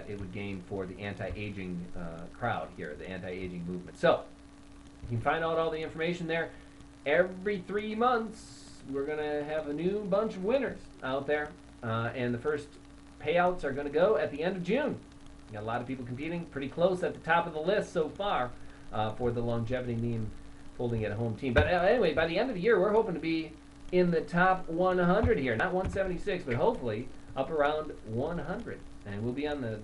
it would gain for the anti-aging crowd here, the anti-aging movement. So you can find out all the information there. Every 3 months, we're going to have a new bunch of winners out there. And the first payouts are going to go at the end of June. We got a lot of people competing, pretty close at the top of the list so far for the longevity meme folding at home team. But anyway, by the end of the year, we're hoping to be in the top 100 here. Not 176, but hopefully up around 100. And we'll be on the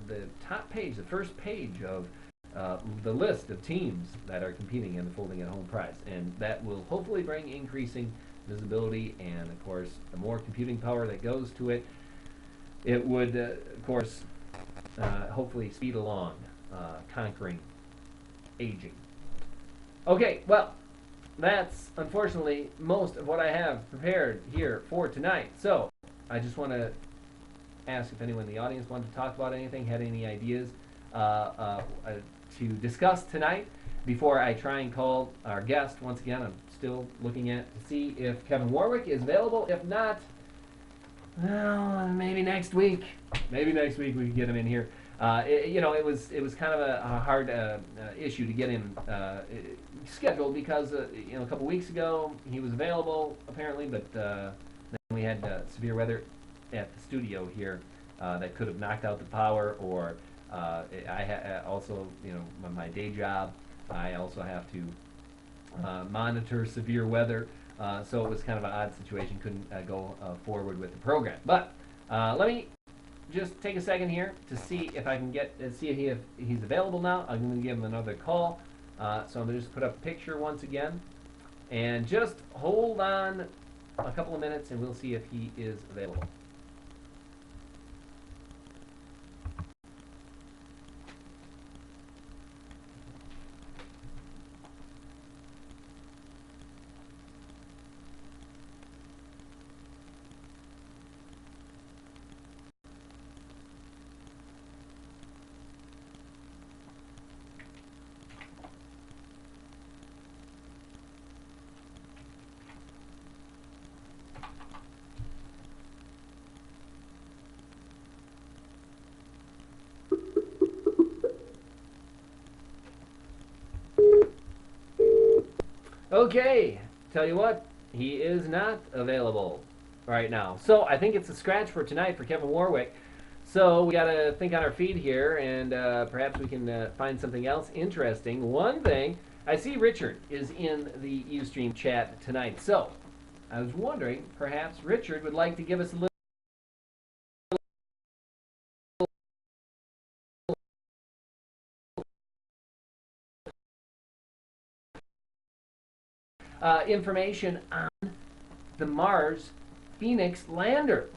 top page, the first page of the list of teams that are competing in the folding at home prize. And that will hopefully bring increasing visibility, and of course, the more computing power that goes to it, it would, of course, hopefully speed along conquering aging. Okay, well, that's unfortunately most of what I have prepared here for tonight. So I just want to ask if anyone in the audience wanted to talk about anything, had any ideas to discuss tonight before I try and call our guest. Once again, I'm still looking at to see if Kevin Warwick is available. If not, well, maybe next week. Maybe next week we can get him in here. It was kind of a hard issue to get him scheduled because a couple weeks ago he was available apparently, but then we had severe weather at the studio here that could have knocked out the power, or I also, my day job, I also have to monitor severe weather, so it was kind of an odd situation. Couldn't go forward with the program. But let me just take a second here to see if I can see if he's available now. I'm going to give him another call. So I'm going to just put up a picture once again, and just hold on a couple of minutes, and we'll see if he is available. Okay, tell you what, he is not available right now. So I think it's a scratch for tonight for Kevin Warwick. So we got to think on our feet here, and perhaps we can find something else interesting. One thing, I see Richard is in the Ustream chat tonight. So I was wondering, perhaps Richard would like to give us a little information on the Mars Phoenix lander.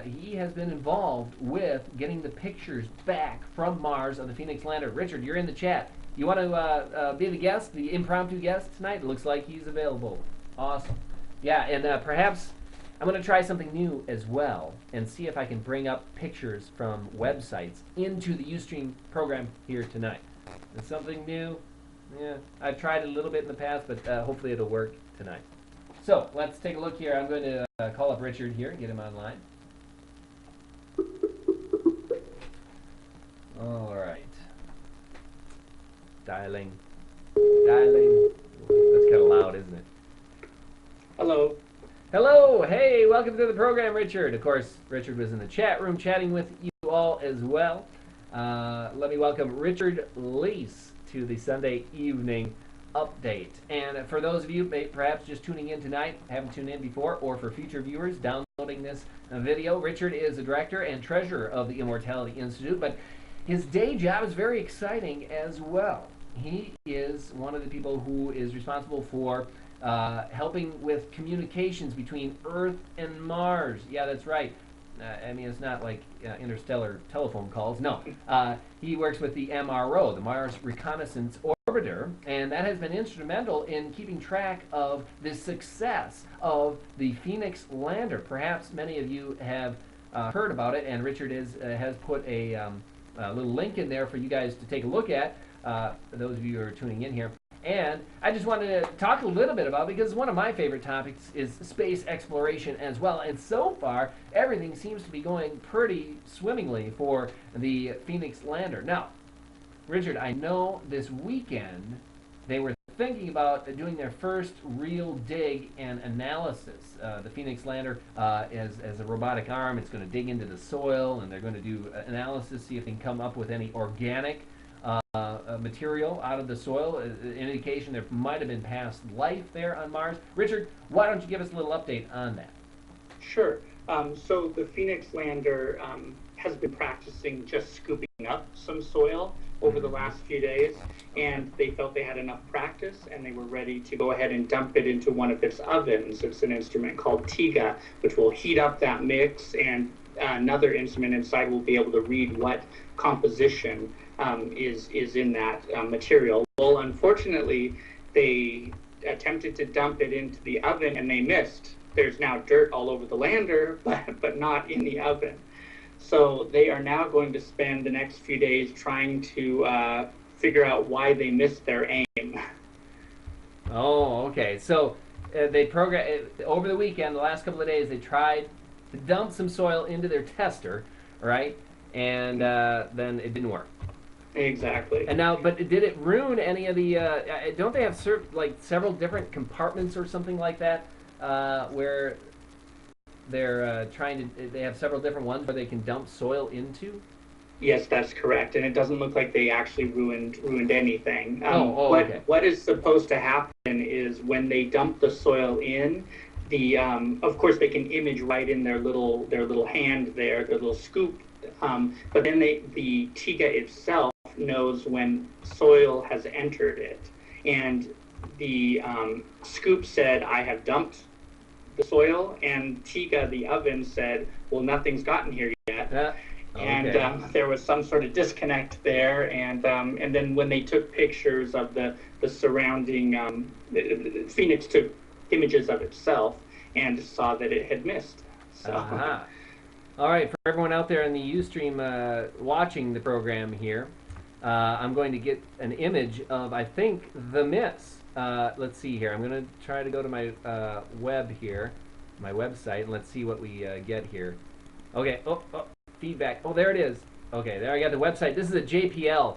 He has been involved with getting the pictures back from Mars of the Phoenix lander. Richard, you're in the chat. You want to be the guest, the impromptu guest tonight? It looks like he's available. Awesome. Yeah, and perhaps I'm going to try something new as well and see if I can bring up pictures from websites into the Ustream program here tonight. It's something new. Yeah, I've tried it a little bit in the past, but hopefully it'll work tonight. So let's take a look here. I'm going to call up Richard here and get him online. All right. Dialing. That's kind of loud, isn't it? Hello. Hello. Hey, welcome to the program, Richard. Of course, Richard was in the chat room chatting with you all as well. Let me welcome Richard Leis to the Sunday evening update. And for those of you perhaps just tuning in tonight, haven't tuned in before, or for future viewers downloading this video, Richard is the director and treasurer of the Immortality Institute, but his day job is very exciting as well. He is one of the people who is responsible for helping with communications between Earth and Mars. Yeah, that's right. I mean, it's not like interstellar telephone calls. No. He works with the MRO, the Mars Reconnaissance Orbiter, and that has been instrumental in keeping track of the success of the Phoenix lander. Perhaps many of you have heard about it, and Richard has put a little link in there for you guys to take a look at, those of you who are tuning in here. And I just wanted to talk a little bit about it because one of my favorite topics is space exploration as well. And so far, everything seems to be going pretty swimmingly for the Phoenix lander. Now, Richard, I know this weekend they were thinking about doing their first real dig and analysis. The Phoenix lander, as a robotic arm, it's going to dig into the soil and they're going to do analysis, see if they can come up with any organic material out of the soil, an indication there might have been past life there on Mars. Richard, why don't you give us a little update on that? Sure. So the Phoenix lander has been practicing just scooping up some soil over the last few days, and they felt they had enough practice and they were ready to go ahead and dump it into one of its ovens. It's an instrument called TIGA, which will heat up that mix, and another instrument inside will be able to read what composition is in that material. Well, unfortunately, they attempted to dump it into the oven and they missed. There's now dirt all over the lander, but not in the oven. So they are now going to spend the next few days trying to figure out why they missed their aim. Oh, okay. So they over the weekend, the last couple of days, they tried to dump some soil into their tester, right? And then it didn't work. Exactly. And now, but did it ruin any of the? Don't they have several different compartments or something like that, where they're they have several different ones where they can dump soil into? Yes, that's correct. And it doesn't look like they actually ruined anything. Okay. What is supposed to happen is when they dump the soil in, of course they can image right in their little hand there, their little scoop. But then the TIGA itself knows when soil has entered it. And the scoop said, I have dumped the soil, and TIGA, the oven, said, well, nothing's gotten here yet. Okay. And there was some sort of disconnect there, and then when they took pictures of the surrounding, Phoenix took images of itself and saw that it had missed. So. Uh-huh. All right, for everyone out there in the Ustream watching the program here, I'm going to get an image of, I think, the miss. Let's see here. I'm going to try to go to my web here, my website, and let's see what we get here. Okay. Oh, feedback. Oh, there it is. Okay, there I got the website. This is a JPL,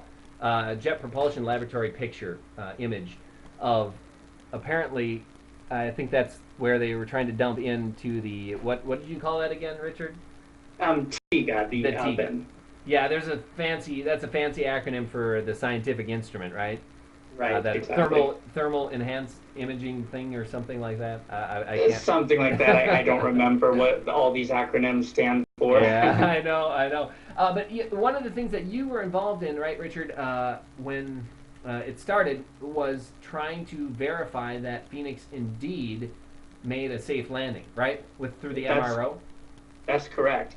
Jet Propulsion Laboratory picture image of, apparently, I think that's where they were trying to dump into the, what did you call that again, Richard? TIGA, the oven. TIGA. Yeah, that's a fancy acronym for the scientific instrument, right? Right, that exactly. thermal enhanced imaging thing or something like that. I can't. Something like that. I don't remember what all these acronyms stand for. Yeah, I know. But one of the things that you were involved in, right, Richard, when it started, was trying to verify that Phoenix indeed made a safe landing, right, through the MRO. That's correct.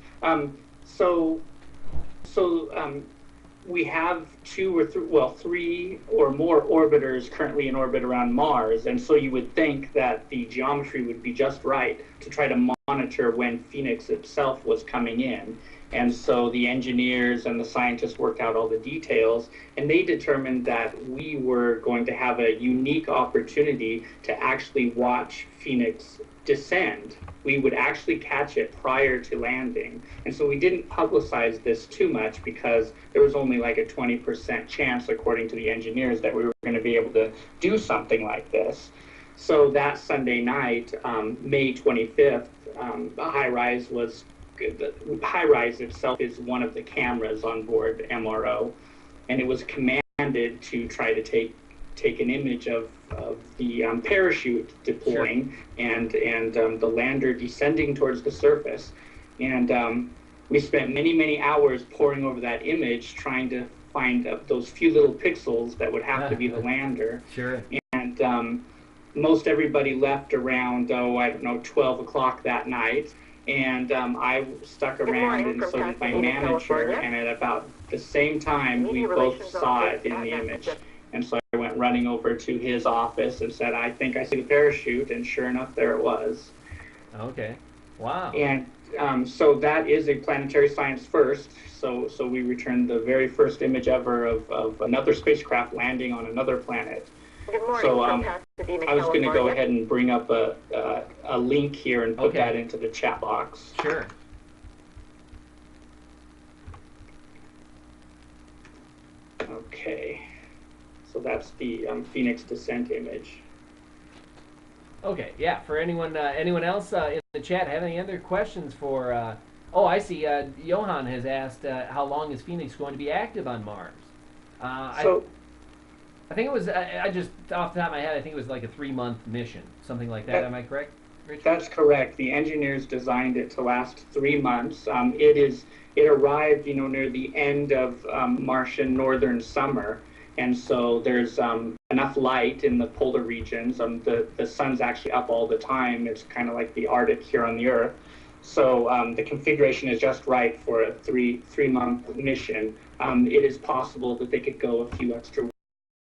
We have three or more orbiters currently in orbit around Mars, and so you would think that the geometry would be just right to try to monitor when Phoenix itself was coming in. And so the engineers and the scientists worked out all the details, and they determined that we were going to have a unique opportunity to actually watch Phoenix descend. We would actually catch it prior to landing. And so we didn't publicize this too much because there was only like a 20% chance, according to the engineers, that we were going to be able to do something like this. So that Sunday night, May 25th, the high rise itself is one of the cameras on board MRO, and it was commanded to try to take an image of the parachute deploying. Sure. and the lander descending towards the surface. And we spent many hours poring over that image, trying to find those few little pixels that would have to be the lander. Sure. And most everybody left around, 12 o'clock that night. And I stuck around, and so did my manager, and at about the same time, we both saw it in the image. And so I went running over to his office and said, I think I see the parachute, and sure enough, there it was. Okay. Wow. And so that is a planetary science first. So we returned the very first image ever of another spacecraft landing on another planet. Good morning, So Pasadena, I was going to go California. ahead and bring up a link here and put Okay. that into the chat box. Sure. Okay, so that's the Phoenix descent image. Okay, yeah. For anyone else in the chat have any other questions for? Oh, I see. Johan has asked how long is Phoenix going to be active on Mars? So I think it was. I just off the top of my head, I think it was like a 3-month mission, something like that. Am I correct, Richard? that's correct. The engineers designed it to last 3 months. It arrived, near the end of Martian northern summer, and so there's enough light in the polar regions. The sun's actually up all the time. It's kind of like the Arctic here on the Earth. So the configuration is just right for a three-month mission. It is possible that they could go a few extra